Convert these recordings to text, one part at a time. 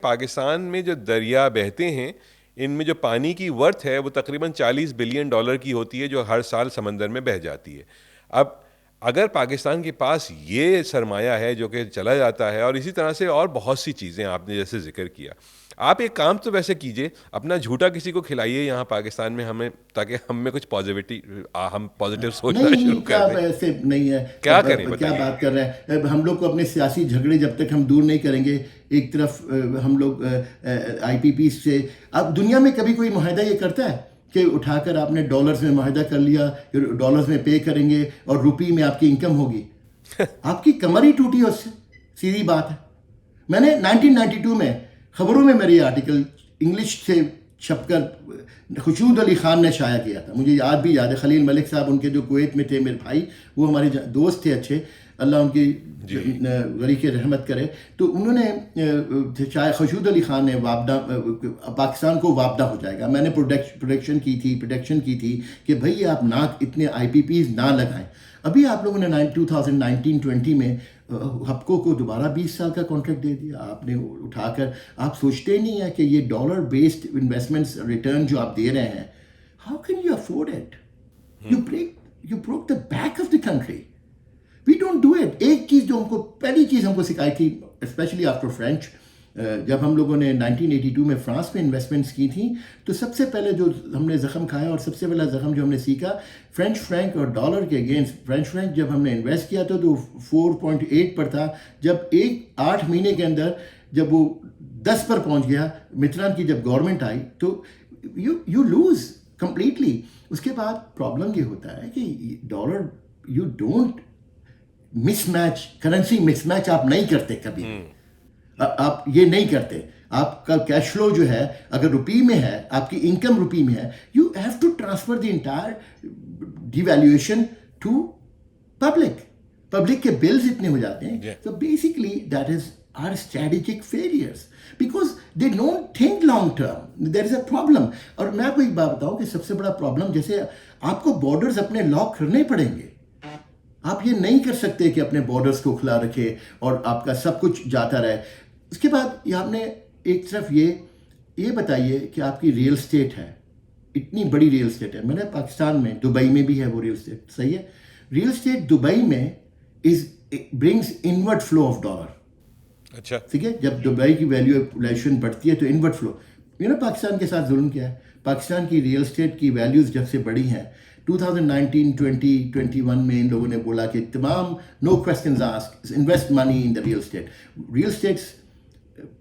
پاکستان میں جو دریا بہتے ہیں ان میں جو پانی کی ورتھ ہے وہ تقریباً $40 بلین کی ہوتی ہے جو ہر سال سمندر میں بہہ جاتی ہے. اب اگر پاکستان کے پاس یہ سرمایہ ہے جو کہ چلا جاتا ہے، اور اسی طرح سے اور بہت سی چیزیں آپ نے جیسے ذکر کیا، آپ ایک کام تو ویسے کیجئے، اپنا جھوٹا کسی کو کھلائیے یہاں پاکستان میں ہمیں، تاکہ ہم میں کچھ ہم پازیٹیو سوچنا نہیں، شروع کر کیا دیں. ایسے نہیں ہے. کیا کریں کیا بتائیے. بات کر رہے ہیں ہم لوگ کو؟ اپنے سیاسی جھگڑے جب تک ہم دور نہیں کریں گے، ایک طرف ہم لوگ آئی پی پی سے، اب دنیا میں کبھی کوئی معاہدہ یہ کرتا ہے کہ اٹھا کر آپ نے ڈالرز میں معاہدہ کر لیا، ڈالرز میں پے کریں گے اور روپی میں آپ کی انکم ہوگی؟ آپ کی کمر ہی ٹوٹی اس سے، سیدھی بات ہے. میں نے 1992 میں خبروں میں میری آرٹیکل انگلش سے چھپ کر خشود علی خان نے شائع کیا تھا، مجھے یاد بھی یاد ہے. خلیل ملک صاحب ان کے جو کویت میں تھے، میرے بھائی، وہ ہمارے دوست تھے اچھے، اللہ ان کی غریق رحمت کرے. تو انہوں نے خشود علی خان نے پاکستان کو وابدہ ہو جائے گا. میں نے پروڈکشن کی تھی کہ بھئی آپ اتنے آئی پی پیز نہ لگائیں. ابھی آپ لوگوں نے 2019-20 میں ہپکو کو دوبارہ 20 سال کا کانٹریکٹ دے دیا. آپ نے اٹھا کر، آپ سوچتے نہیں ہیں کہ یہ ڈالر بیسڈ انویسٹمنٹس ریٹرن جو آپ دے رہے ہیں، how can you afford it? You broke the back of the country. We don't do it. ایک چیز جو پہلی چیز ہم کو سکھائی تھی، اسپیشلی آفٹر فرینچ، جب ہم لوگوں نے 1982 میں فرانس میں انویسٹمنٹس کی تھیں، تو سب سے پہلے جو ہم نے زخم کھایا، اور سب سے پہلا زخم جو ہم نے سیکھا فرینچ فرینک اور ڈالر کے اگینسٹ. فرینچ فرینک جب ہم نے انویسٹ کیا تو 4.8 پر تھا. جب 8 مہینے کے اندر جب وہ 10 پر پہنچ گیا، متران کی جب گورنمنٹ آئی، تو یو لوز کمپلیٹلی. اس کے بعد پرابلم یہ ہوتا ہے کہ بھی you don't miss match, currency miss match آپ نہیں کرتے کبھی. آپ یہ نہیں کرتے. آپ کا کیش فلو جو ہے اگر روپی میں ہے، آپ کی انکم روپی میں ہے، you have to transfer the entire devaluation to public کے بلز اتنے ہو جاتے ہیں. تو basically that is our strategic failures because they don't think long term. There is a problem. اور میں آپ کو ایک بات بتاؤں کہ سب سے بڑا پرابلم، جیسے آپ کو بارڈرز اپنے لاک کرنے پڑیں گے. آپ یہ نہیں کر سکتے کہ اپنے بارڈرز کو کھلا رکھے اور آپ کا سب کچھ جاتا رہے. اس کے بعد آپ نے ایک طرف یہ بتائیے کہ آپ کی ریئل اسٹیٹ ہے، اتنی بڑی ریئل اسٹیٹ ہے. میں نے پاکستان میں دبئی میں بھی ہے وہ ریئل اسٹیٹ، صحیح ہے. ریئل اسٹیٹ دبئی میں brings inward flu of dollar. اچھا، ٹھیک ہے، جب دبئی کی ویلیویشن بڑھتی ہے تو انورڈ فلو. پاکستان کے ساتھ ظلم کیا ہے؟ پاکستان کی ریئل اسٹیٹ کی ویلیوز جب سے بڑھی ہیں 2019, 20, 21 میں ان لوگوں نے بولا کہ تمام no questions ask, invest money in the real estate. Real estates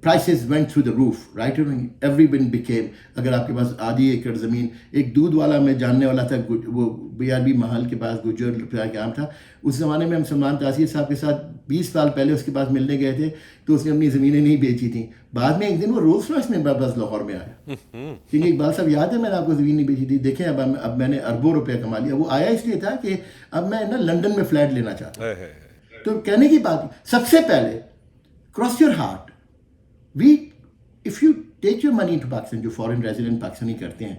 prices went through the roof, right? Everyone became، اگر آپ کے پاس آدھی ایکڑ زمین، ایک دودھ والا میں جاننے والا تھا، وہ بی آر بی محل کے پاس گجر کام تھا. اس زمانے میں ہم سلمان تاثیر صاحب کے ساتھ 20 سال پہلے اس کے پاس ملنے گئے تھے، تو اس نے اپنی زمینیں نہیں بیچی تھیں. بعد میں ایک دن وہ رولس رائس میں بس لاہور میں آیا، کیونکہ اقبال صاحب یاد ہے میں نے آپ کو زمین نہیں بیچی تھی. دیکھیں اب میں نے اربوں روپے کما لیا. وہ آیا اس لیے تھا کہ اب میں لنڈن میں فلیٹ لینا چاہتا ہوں. تو کہنے کی بات، سب سے پہلے cross your heart. If you take your money into Pakistan، جو فارن ریزیڈنٹ پاکستانی کرتے ہیں،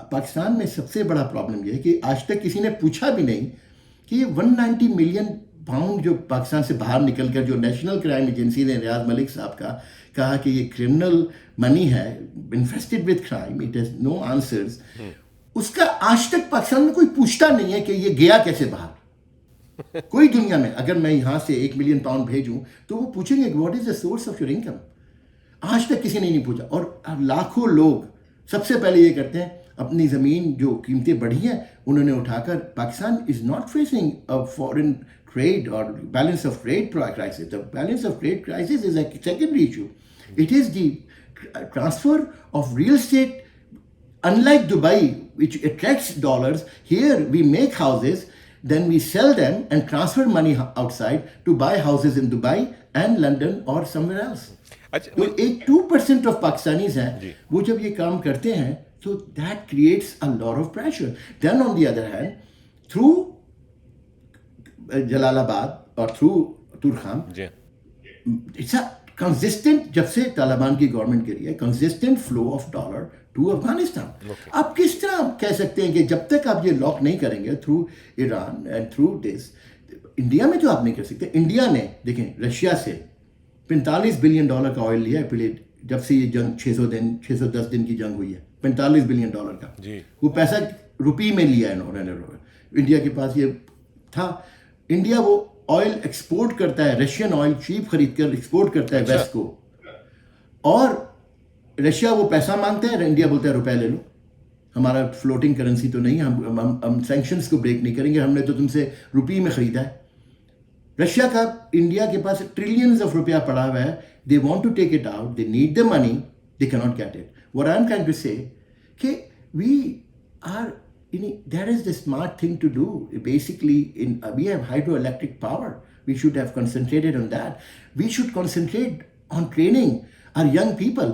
پاکستان میں سب سے بڑا پرابلم یہ ہے کہ آج تک کسی نے پوچھا بھی نہیں کہ یہ 190 ملین پاؤنڈ جو پاکستان سے باہر نکل کر، جو نیشنل کرائم ایجنسی نے ریاض ملک صاحب کا کہا کہ یہ کرمنل منی ہے، infested with crime, it has no answers. اس کا آج تک پاکستان میں کوئی پوچھتا نہیں ہے کہ یہ گیا کیسے باہر. کوئی دنیا میں اگر میں یہاں سے 1 ملین پاؤنڈ بھیجوں تو وہ پوچھیں گے what is the source of your income. آج تک کسی نے نہیں پوچھا. اور لاکھوں لوگ سب سے پہلے یہ کرتے ہیں، اپنی زمین جو قیمتیں بڑھی ہیں انہوں نے اٹھا کر. Pakistan is not facing foreign trade اور balance of trade crisis. The balance of trade crisis is a secondary issue. It is the transfer of real estate. Unlike Dubai, which attracts dollars, here we make houses, then we sell them and transfer money outside to buy houses in Dubai and London or somewhere else. تو ایک 2% of Pakistanis ہیں وہ جب یہ کام کرتے ہیں تو that creates a lot of pressure. Then on the other hand through Jalalabad اور through Torkham, it's a consistent, جب سے طالبان کی گورنمنٹ کے لیے consistent flow of dollar to Afghanistan. آپ کس طرح کہہ سکتے ہیں کہ جب تک آپ یہ لاک نہیں کریں گے through Iran and through this, India میں تو آپ نہیں کر سکتے. انڈیا نے دیکھیں رشیا سے $45 بلین کا آئل لیا ہے جب سے یہ جنگ 610 دن کی جنگ ہوئی ہے $45 بلین کا جی وہ پیسہ روپی میں لیا انہوں نے. انڈیا کے پاس یہ تھا. انڈیا وہ آئل ایکسپورٹ کرتا ہے, رشین آئل چیپ خرید کر ایکسپورٹ کرتا ہے ویسٹ کو, اور رشیا وہ پیسہ مانگتا ہے, انڈیا بولتا ہے روپے لے لو, ہمارا فلوٹنگ کرنسی تو نہیں, ہم سینکشنز کو بریک نہیں کریں گے, ہم نے تو تم سے روپی میں خریدا ہے. رشیا کا انڈیا کے پاس ٹریلینز آف روپیہ پڑا ہوا ہے. They want to take it out, they need the money, they کی not get it. What I am trying to say کہ we are that is the smart thing to do. Basically, we have hydroelectric power. We should have concentrated on that. We should concentrate on training our young people.